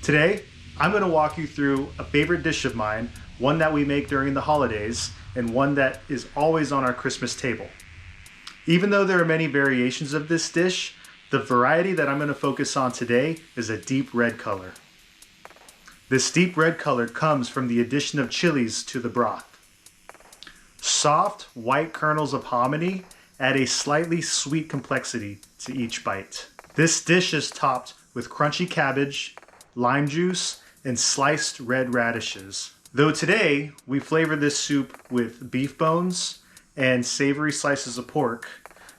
Today, I'm going to walk you through a favorite dish of mine, one that we make during the holidays, and one that is always on our Christmas table. Even though there are many variations of this dish, the variety that I'm going to focus on today is a deep red color. This deep red color comes from the addition of chilies to the broth. Soft, white kernels of hominy add a slightly sweet complexity to each bite. This dish is topped with crunchy cabbage, lime juice, and sliced red radishes. Though today, we flavor this soup with beef bones and savory slices of pork,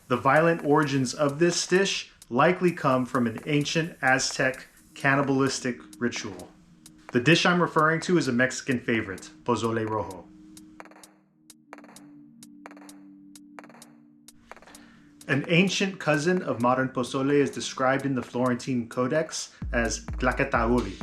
the violent origins of this dish likely come from an ancient Aztec cannibalistic ritual. The dish I'm referring to is a Mexican favorite, Pozole Rojo. An ancient cousin of modern pozole is described in the Florentine Codex as tlaquetauli.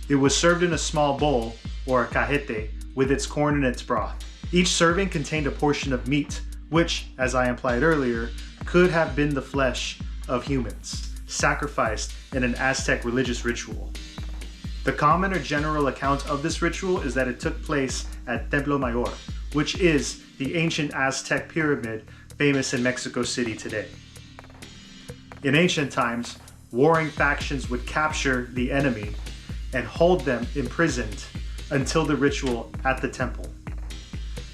It was served in a small bowl, or a cajete, with its corn and its broth. Each serving contained a portion of meat, which, as I implied earlier, could have been the flesh of humans, sacrificed in an Aztec religious ritual. The common or general account of this ritual is that it took place at Templo Mayor, which is the ancient Aztec pyramid famous in Mexico City today. In ancient times, warring factions would capture the enemy and hold them imprisoned until the ritual at the temple.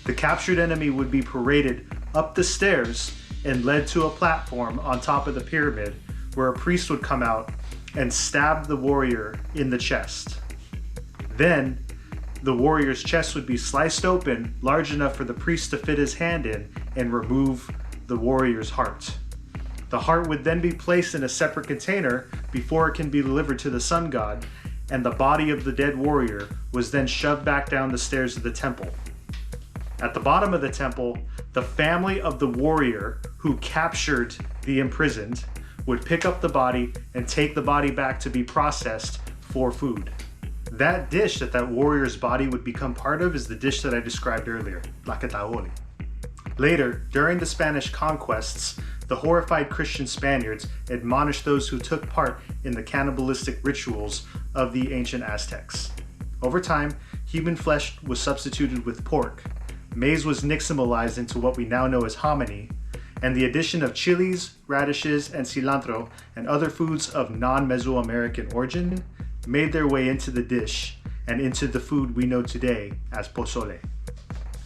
The captured enemy would be paraded up the stairs and led to a platform on top of the pyramid where a priest would come out and stab the warrior in the chest. Then, the warrior's chest would be sliced open large enough for the priest to fit his hand in and remove the warrior's heart. The heart would then be placed in a separate container before it can be delivered to the sun god, and the body of the dead warrior was then shoved back down the stairs of the temple. At the bottom of the temple, the family of the warrior who captured the imprisoned would pick up the body and take the body back to be processed for food. That dish that warrior's body would become part of is the dish that I described earlier, tlaquetauli. Later, during the Spanish conquests, the horrified Christian Spaniards admonished those who took part in the cannibalistic rituals of the ancient Aztecs. Over time, human flesh was substituted with pork, maize was nixtamalized into what we now know as hominy, and the addition of chilies, radishes, and cilantro and other foods of non-Mesoamerican origin made their way into the dish and into the food we know today as pozole.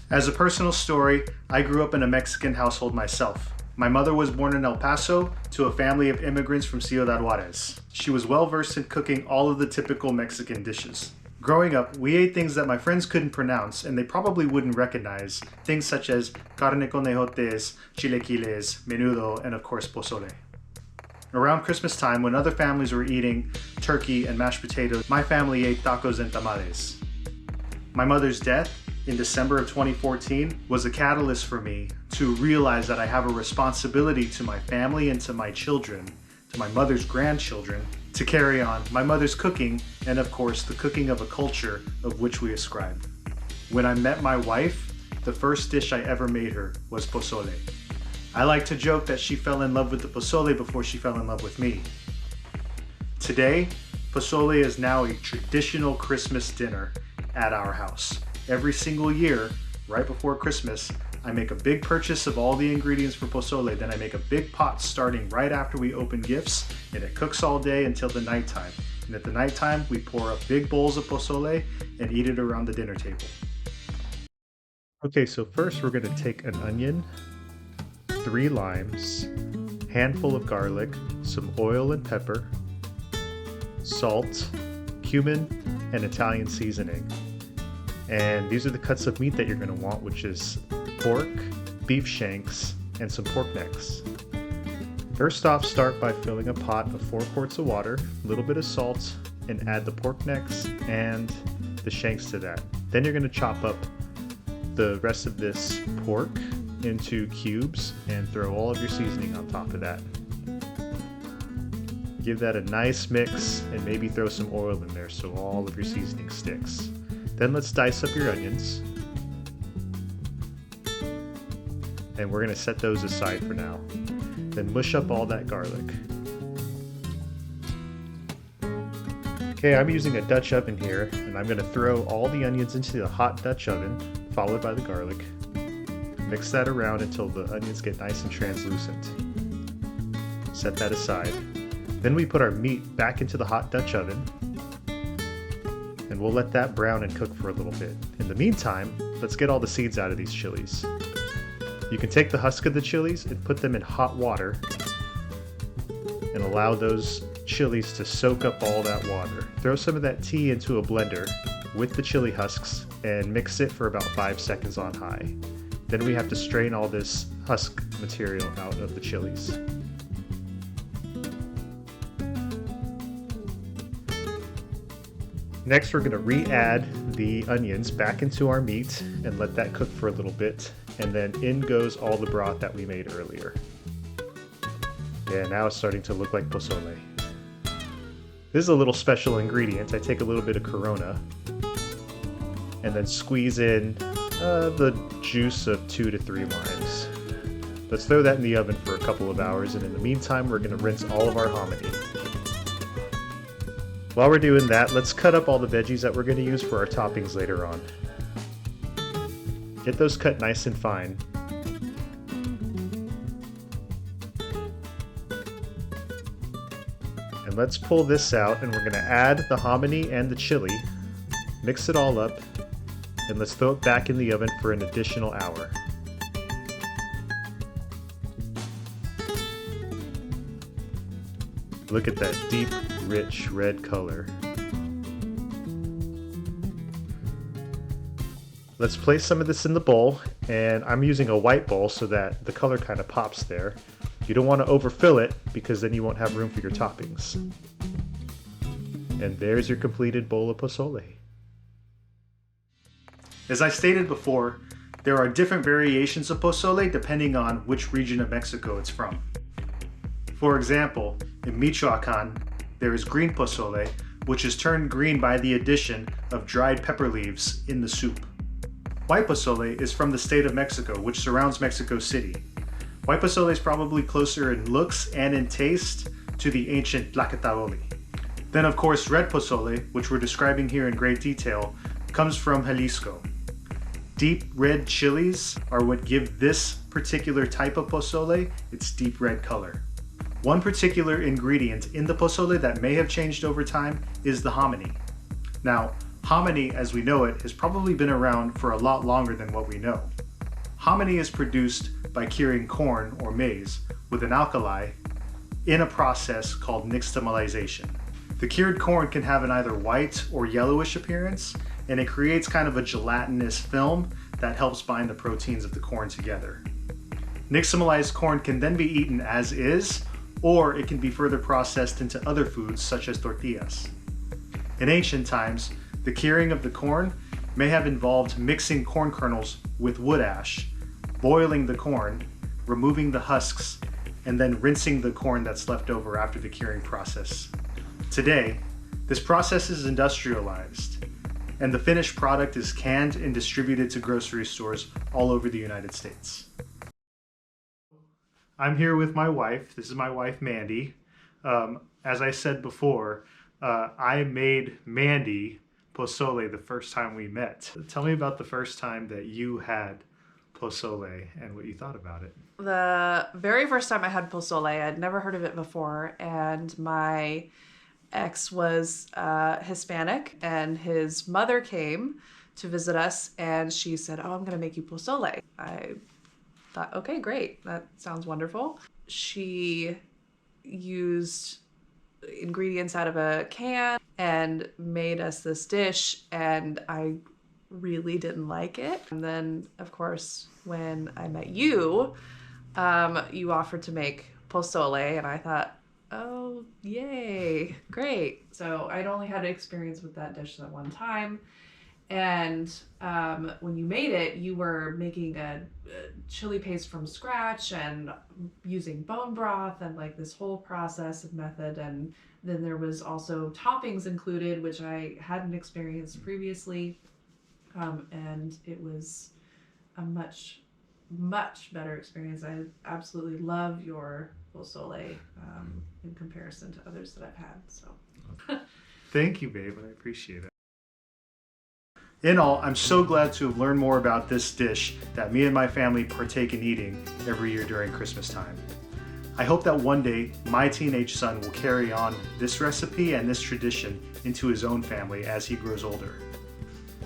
As a personal story, I grew up in a Mexican household myself. My mother was born in El Paso to a family of immigrants from Ciudad Juarez. She was well versed in cooking all of the typical Mexican dishes. Growing up, we ate things that my friends couldn't pronounce and they probably wouldn't recognize, things such as carne con ejotes, chilequiles, menudo, and of course pozole. Around Christmas time, when other families were eating turkey and mashed potatoes, my family ate tacos and tamales. My mother's death in December of 2014 was a catalyst for me to realize that I have a responsibility to my family and to my children, to my mother's grandchildren, to carry on my mother's cooking and of course the cooking of a culture of which we ascribe. When I met my wife, the first dish I ever made her was pozole. I like to joke that she fell in love with the pozole before she fell in love with me. Today, pozole is now a traditional Christmas dinner at our house. Every single year, right before Christmas, I make a big purchase of all the ingredients for pozole, then I make a big pot starting right after we open gifts, and it cooks all day until the nighttime. And at the nighttime, we pour up big bowls of pozole and eat it around the dinner table. Okay, so first we're gonna take an onion, 3 limes, handful of garlic, some oil and pepper, salt, cumin, and Italian seasoning. And these are the cuts of meat that you're going to want, which is pork, beef shanks, and some pork necks. First off, start by filling a pot of 4 quarts of water, a little bit of salt, and add the pork necks and the shanks to that. Then you're going to chop up the rest of this pork into cubes and throw all of your seasoning on top of that. Give that a nice mix and maybe throw some oil in there so all of your seasoning sticks. Then let's dice up your onions. And we're going to set those aside for now. Then mush up all that garlic. Okay, I'm using a Dutch oven here, and I'm gonna throw all the onions into the hot Dutch oven, followed by the garlic. Mix that around until the onions get nice and translucent. Set that aside. Then we put our meat back into the hot Dutch oven, and we'll let that brown and cook for a little bit. In the meantime, let's get all the seeds out of these chilies. You can take the husk of the chilies and put them in hot water and allow those chilies to soak up all that water. Throw some of that tea into a blender with the chili husks and mix it for about 5 seconds on high. Then we have to strain all this husk material out of the chilies. Next, we're going to re-add the onions back into our meat and let that cook for a little bit. And then in goes all the broth that we made earlier. Yeah, now it's starting to look like pozole. This is a little special ingredient. I take a little bit of Corona and then squeeze in the juice of 2 to 3 limes. Let's throw that in the oven for a couple of hours, and in the meantime, we're going to rinse all of our hominy. While we're doing that, let's cut up all the veggies that we're going to use for our toppings later on. Get those cut nice and fine. And let's pull this out, and we're going to add the hominy and the chili, mix it all up, and let's throw it back in the oven for an additional hour. Look at that deep, rich red color. Let's place some of this in the bowl, and I'm using a white bowl so that the color kind of pops there. You don't want to overfill it because then you won't have room for your toppings. And there's your completed bowl of pozole. As I stated before, there are different variations of pozole depending on which region of Mexico it's from. For example, in Michoacan, there is green pozole, which is turned green by the addition of dried pepper leaves in the soup. White pozole is from the state of Mexico, which surrounds Mexico City. White pozole is probably closer in looks and in taste to the ancient tlacataoli. Then of course, red pozole, which we're describing here in great detail, comes from Jalisco. Deep red chilies are what give this particular type of pozole its deep red color. One particular ingredient in the pozole that may have changed over time is the hominy. Now, hominy as we know it has probably been around for a lot longer than what we know. Hominy is produced by curing corn or maize with an alkali in a process called nixtamalization. The cured corn can have an either white or yellowish appearance, and it creates kind of a gelatinous film that helps bind the proteins of the corn together. Nixtamalized corn can then be eaten as is, or it can be further processed into other foods such as tortillas. In ancient times, the curing of the corn may have involved mixing corn kernels with wood ash, boiling the corn, removing the husks, and then rinsing the corn that's left over after the curing process. Today, this process is industrialized, and the finished product is canned and distributed to grocery stores all over the United States. I'm here with my wife. This is my wife, Mandy. As I said before, I made Mandy pozole the first time we met. Tell me about the first time that you had pozole and what you thought about it. The very first time I had pozole, I'd never heard of it before, and my ex was Hispanic, and his mother came to visit us, and she said, "Oh, I'm gonna make you pozole." I thought, okay, great, that sounds wonderful. She used ingredients out of a can and made us this dish, and I really didn't like it. And then, of course, when I met you, you offered to make pozole, and I thought, oh, yay, great. So I'd only had experience with that dish that one time. And when you made it, you were making a chili paste from scratch and using bone broth and like this whole process and method. And then there was also toppings included, which I hadn't experienced previously. And it was a much, much better experience. I absolutely love your pozole in comparison to others that I've had. So. Thank you, babe. I appreciate it. In all, I'm so glad to have learned more about this dish that me and my family partake in eating every year during Christmas time. I hope that one day my teenage son will carry on this recipe and this tradition into his own family as he grows older.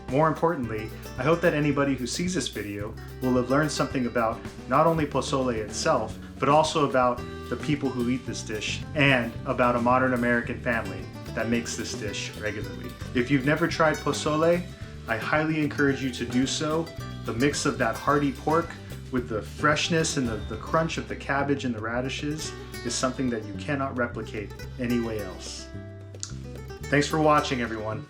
More importantly, I hope that anybody who sees this video will have learned something about not only pozole itself, but also about the people who eat this dish and about a modern American family that makes this dish regularly. If you've never tried pozole, I highly encourage you to do so. The mix of that hearty pork with the freshness and the crunch of the cabbage and the radishes is something that you cannot replicate any way else. Thanks for watching, everyone.